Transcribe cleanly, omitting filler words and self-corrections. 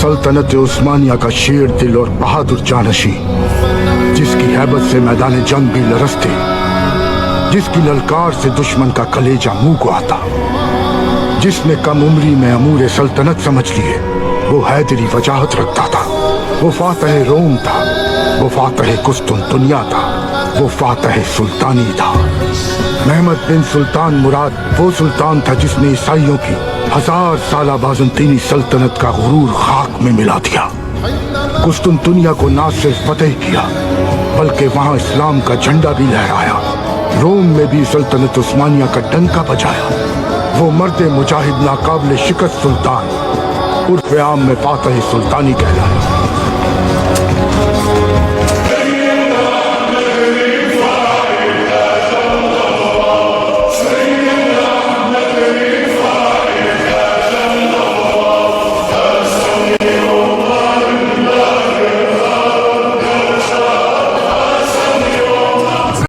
سلطنت عثمانیہ کا شیر دل اور بہادر جانشی، جس کی ہیبت سے میدان جنگ بھی لرزتے، جس کی للکار سے دشمن کا کلیجہ منہ کو آتا، جس نے کم عمری میں امور سلطنت سمجھ لیے، وہ حیدری وجاہت رکھتا تھا۔ وہ فاتح روم تھا، وہ فاتح قسطنطنیہ تھا، وہ فاتح سلطانی تھا۔ محمد بن سلطان مراد وہ سلطان تھا جس نے عیسائیوں کی 1000 سالہ بازنطینی سلطنت کا غرور خاک میں ملا دیا۔ قسطنطنیہ کو نہ صرف فتح کیا بلکہ وہاں اسلام کا جھنڈا بھی لہرایا۔ روم میں بھی سلطنت عثمانیہ کا ڈنکا بجایا۔ وہ مرد مجاہد ناقابل شکست سلطان عرف عام میں فاتح سلطانی کہلایا۔